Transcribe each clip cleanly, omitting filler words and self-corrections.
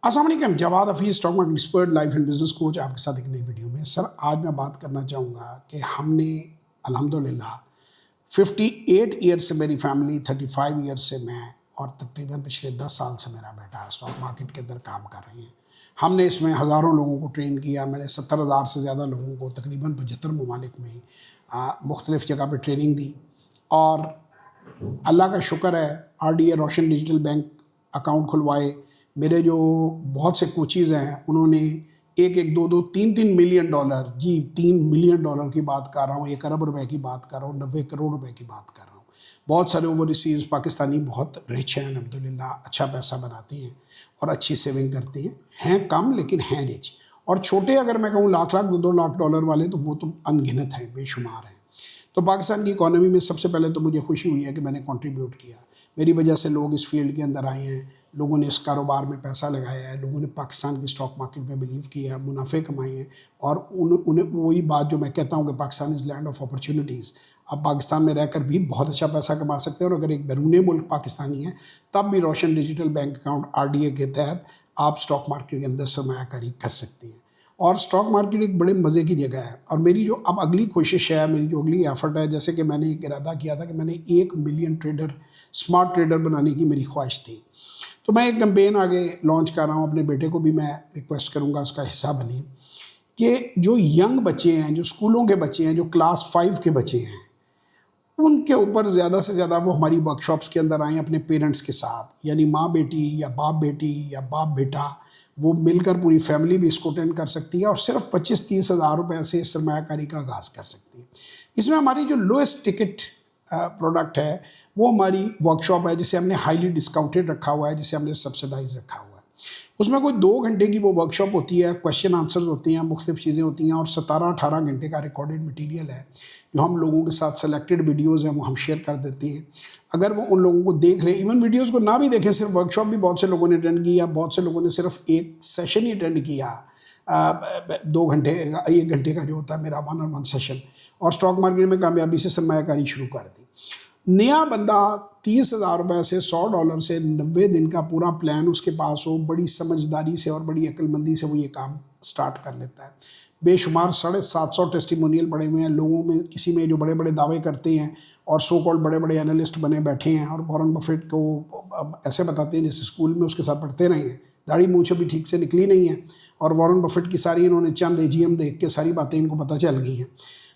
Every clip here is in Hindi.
अस्सलाम वालेकुम, Jawad Hafeez, stock market expert, life and business coach, आपके साथ एक नई वीडियो में। सर, आज मैं बात करना चाहूँगा कि हमने अल्हम्दुलिल्लाह 58 ईयर से मेरी फैमिली, 35 ईयर से मैं और तकरीबन पिछले 10 साल से मेरा बेटा स्टॉक मार्केट के अंदर काम कर रहे हैं। हमने इसमें हज़ारों लोगों को ट्रेन किया। मैंने 70,000 से ज़्यादा लोगों को तकरीबन 75 ममालिक में मुख्तलिफ़ जगह पर ट्रेनिंग दी। और अल्लाह का शुक्र है, RDA रोशन डिजिटल बैंक अकाउंट खुलवाए। मेरे जो बहुत से कोचीज़ हैं उन्होंने एक एक दो दो तीन तीन मिलियन डॉलर, जी 3 मिलियन डॉलर की बात कर रहा हूँ, 1 अरब रुपए की बात कर रहा हूँ, 90 करोड़ रुपए की बात कर रहा हूँ। बहुत सारे ओवरसीज़ पाकिस्तानी बहुत रिच हैं, अल्हम्दुलिल्लाह अच्छा पैसा बनाते हैं और अच्छी सेविंग करते हैं कम लेकिन हैं रिच। और छोटे अगर मैं कहूँ लाख लाख 2-2 लाख डॉलर वाले, तो वो तो अनगिनत हैं, बेशुमार हैं। तो पाकिस्तान की इकॉनमी में सबसे पहले तो मुझे खुशी हुई है कि मैंने कंट्रीब्यूट किया। मेरी वजह से लोग इस फील्ड के अंदर आए हैं, लोगों ने इस कारोबार में पैसा लगाया है, लोगों ने पाकिस्तान की स्टॉक मार्केट में बिलीव किया है, मुनाफे कमाए हैं। और उन्हें वही बात जो मैं कहता हूँ कि Pakistan is land of opportunities. आप पाकिस्तान में रहकर भी बहुत अच्छा पैसा कमा सकते हैं, और अगर एक बैरून मुल्क पाकिस्तानी है तब भी रोशन डिजिटल बैंक अकाउंट RDA के तहत आप स्टॉक मार्केट के अंदर सरमायाकारी कर सकते हैं। और स्टॉक मार्केट एक बड़े मज़े की जगह है। और मेरी जो अब अगली कोशिश है, मेरी जो अगली एफर्ट है, जैसे कि मैंने एक इरादा किया था कि मैंने 1 मिलियन ट्रेडर, स्मार्ट ट्रेडर बनाने की मेरी ख्वाहिश थी। तो मैं एक कैंपेन आगे लॉन्च कर रहा हूँ। अपने बेटे को भी मैं रिक्वेस्ट करूँगा उसका हिस्सा बने, कि जो यंग बच्चे हैं, जो स्कूलों के बच्चे हैं, जो क्लास 5 के बच्चे हैं, उनके ऊपर ज़्यादा से ज़्यादा वो हमारी वर्कशॉप्स के अंदर आएँ अपने पेरेंट्स के साथ, यानी माँ बेटी या बेटी या बाप बेटा, वो मिलकर पूरी फैमिली भी इसको अटेंड कर सकती है और सिर्फ 25-30 हज़ार रुपये से सरमायाकारी का आगाज़ कर सकती है। इसमें हमारी जो लोएस्ट टिकट प्रोडक्ट है वो हमारी वर्कशॉप है, जिसे हमने हाईली डिस्काउंटेड रखा हुआ है, जिसे हमने सब्सिडाइज रखा हुआ है। उसमें कोई 2 घंटे की वो वर्कशॉप होती है, क्वेश्चन आंसर्स होती हैं, मुख्तलिफ चीज़ें होती हैं, और 17-18 घंटे का रिकॉर्डेड मटीरियल है जो हम लोगों के साथ सेलेक्टेड वीडियोज़ हैं वो हम शेयर कर देते हैं। अगर वो उन लोगों को देख लें, इवन वीडियोज़ को ना भी देखें, सिर्फ वर्कशॉप भी बहुत से लोगों ने अटेंड किया, बहुत से लोगों ने सिर्फ एक सेशन ही अटेंड किया, 2 घंटे 1 घंटे का जो होता है मेरा 1-on-1 सेशन, और स्टॉक मार्केट में कामयाबी से सरमायाकारी शुरू कर दी। नया बंदा 30,000 रुपये से, $100 से 90 दिन का पूरा प्लान उसके पास हो, बड़ी समझदारी से और बड़ी अक्लमंदी से वो ये काम स्टार्ट कर लेता है। बेशुमार 750 टेस्टिमोनियल पड़े हुए हैं लोगों में, किसी में जो बड़े बड़े दावे करते हैं और सो कॉल्ड बड़े बड़े एनालिस्ट बने बैठे हैं और वॉरेन बफेट को ऐसे बताते हैं जैसे स्कूल में उसके साथ पढ़ते रहे हैं, दाढ़ी मूँछ अभी ठीक से निकली नहीं है, और वॉरेन बफेट की सारी इन्होंने चंद AGM देख के सारी बातें इनको पता चल गई हैं।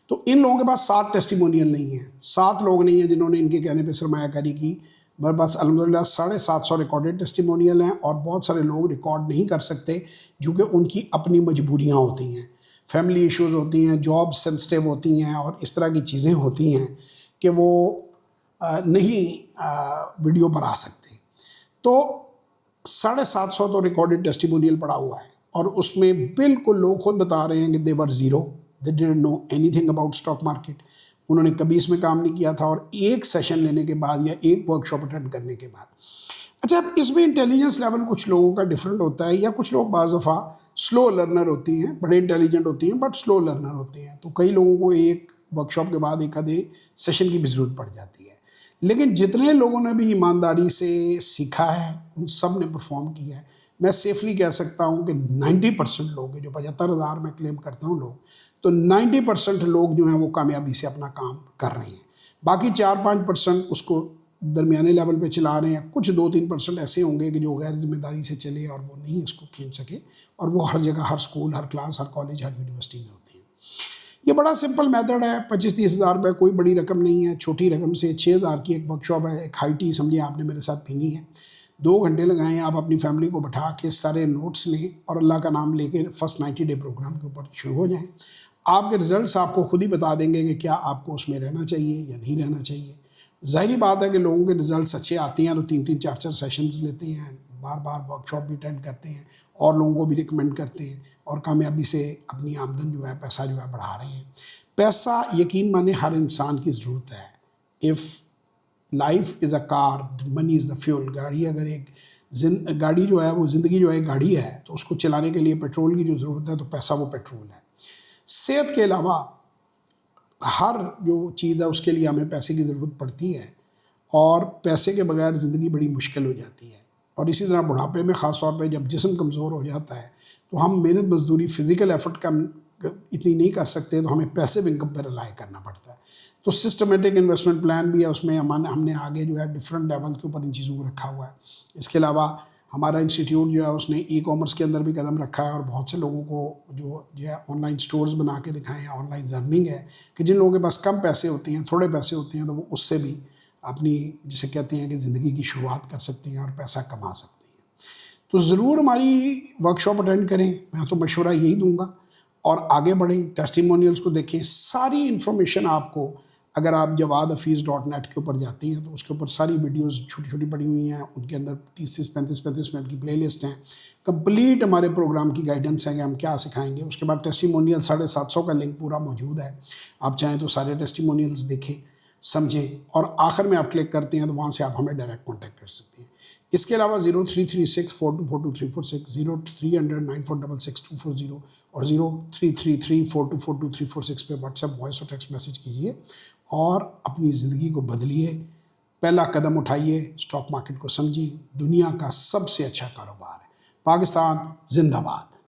तो इन लोगों के पास 7 टेस्टिमोनियल नहीं है, 7 लोग नहीं हैं जिन्होंने इनके कहने पे सरमायाकारी की। मेरे पास अल्हम्दुलिल्लाह 750 रिकॉर्डेड टेस्टिमोनियल हैं, और बहुत सारे लोग रिकॉर्ड नहीं कर सकते क्योंकि उनकी अपनी मजबूरियां होती हैं, फैमिली इश्यूज़ होती हैं, जॉब सेंसिटिव होती हैं, और इस तरह की चीज़ें होती हैं कि वो नहीं वीडियो पर आ सकते। तो 750 तो रिकॉर्डेड टेस्टिमोनियल पड़ा हुआ है, और उसमें बिल्कुल लोग खुद बता रहे हैं कि they were zero, they didn't know anything about stock market. उन्होंने कभी इसमें काम नहीं किया था, और एक सेशन लेने के बाद या एक वर्कशॉप अटेंड करने के बाद। अच्छा, इसमें इंटेलिजेंस लेवल कुछ लोगों का डिफरेंट होता है, या कुछ लोग बाज़ दफ़ा स्लो लर्नर होती हैं, बड़े इंटेलिजेंट होती हैं बट स्लो लर्नर होते हैं। तो कई लोगों को एक वर्कशॉप के बाद एक आधे सेशन की भी ज़रूरत पड़ जाती है। लेकिन जितने लोगों ने भी ईमानदारी से सीखा है, उन सब ने परफॉर्म किया है। मैं सेफली कह सकता हूँ कि 90% लोग हैं, जो 75,000 में क्लेम करता हूँ लोग, तो 90% लोग जो हैं वो कामयाबी से अपना काम कर रहे हैं। बाकी 4-5% उसको दरमियाने लेवल पे चला रहे हैं। कुछ 2-3% ऐसे होंगे कि जो गैर जिम्मेदारी से चले और वो नहीं उसको खींच सके, और वो हर जगह, हर स्कूल, हर क्लास, हर कॉलेज, हर यूनिवर्सिटी में होते हैं। ये बड़ा सिंपल मेथड है, 25-30 हज़ार रुपये कोई बड़ी रकम नहीं है। छोटी रकम से 6,000 की एक वर्कशॉप है, एक हाई टी समझिए आपने मेरे साथ पीनी है। 2 घंटे लगाएं, आप अपनी फैमिली को बैठा के सारे नोट्स लें और अल्लाह का नाम लेके फर्स्ट 90 डे प्रोग्राम के ऊपर शुरू हो जाएं। आपके रिजल्ट्स आपको खुद ही बता देंगे कि क्या आपको उसमें रहना चाहिए या नहीं रहना चाहिए। ज़ाहिरी बात है कि लोगों के रिजल्ट्स अच्छे आते हैं तो 3-3, 4-4 सेशंस लेते हैं, बार बार वर्कशॉप भी अटेंड करते हैं, और लोगों को भी रिकमेंड करते हैं, और कामयाबी से अपनी आमदन जो है, पैसा जो है, बढ़ा रहे हैं। पैसा यकीन माने हर इंसान की ज़रूरत है। If life is a car, money is the fuel. गाड़ी अगर एक गाड़ी जो है वो ज़िंदगी जो है गाड़ी है, तो उसको चलाने के लिए पेट्रोल की जो ज़रूरत है, तो पैसा वो पेट्रोल है। सेहत के अलावा हर जो चीज़ है उसके लिए हमें पैसे की ज़रूरत पड़ती है, और पैसे के बगैर ज़िंदगी बड़ी मुश्किल हो जाती है। और इसी तरह बुढ़ापे में ख़ास तौर पे जब जिस्म कमज़ोर हो जाता है तो हम मेहनत मजदूरी फ़िज़िकल एफर्ट कम इतनी नहीं कर सकते, तो हमें पैसिव इनकम पर रिलाई करना पड़ता है। तो सिस्टमेटिक इन्वेस्टमेंट प्लान भी है, उसमें हमने आगे जो है डिफरेंट लेवल के ऊपर इन चीज़ों को रखा हुआ है। इसके अलावा हमारा इंस्टीट्यूट जो है उसने ई कॉमर्स के अंदर भी कदम रखा है और बहुत से लोगों को जो है ऑनलाइन स्टोर्स बना के दिखाए हैं। ऑनलाइन अर्निंग है कि जिन लोगों के पास कम पैसे होते हैं, थोड़े पैसे होते हैं, तो वो उससे भी अपनी जिसे कहते हैं कि ज़िंदगी की शुरुआत कर सकते हैं और पैसा कमा सकते हैं। तो ज़रूर हमारी वर्कशॉप अटेंड करें, मैं तो मशवरा यही दूंगा, और आगे बढ़ें, टेस्टिमोनियल्स को देखें। सारी इन्फॉर्मेशन आपको अगर आप jawad-hafiz.net के ऊपर जाती हैं तो उसके ऊपर सारी वीडियोस छोटी छोटी पड़ी हुई हैं, उनके अंदर 30-30, 35-35 मिनट की प्लेलिस्ट हैं। कंप्लीट हमारे प्रोग्राम की गाइडेंस है कि हम क्या सिखाएंगे। उसके बाद टेस्टिमोनियल 750 का लिंक पूरा मौजूद है, आप चाहें तो सारे टेस्टिमोनियल्स देखें, समझें, और आखिर में आप क्लिक करते हैं तो वहाँ से आप हमें डायरेक्ट कॉन्टैक्ट कर सकते हैं। इसके अलावा 0336424236, 0300946624 और 0333424346 पे व्हाट्सएप वॉइस और टेक्स्ट मैसेज कीजिए और अपनी ज़िंदगी को बदलिए। पहला कदम उठाइए, स्टॉक मार्केट को समझिए, दुनिया का सबसे अच्छा कारोबार है। पाकिस्तान जिंदाबाद।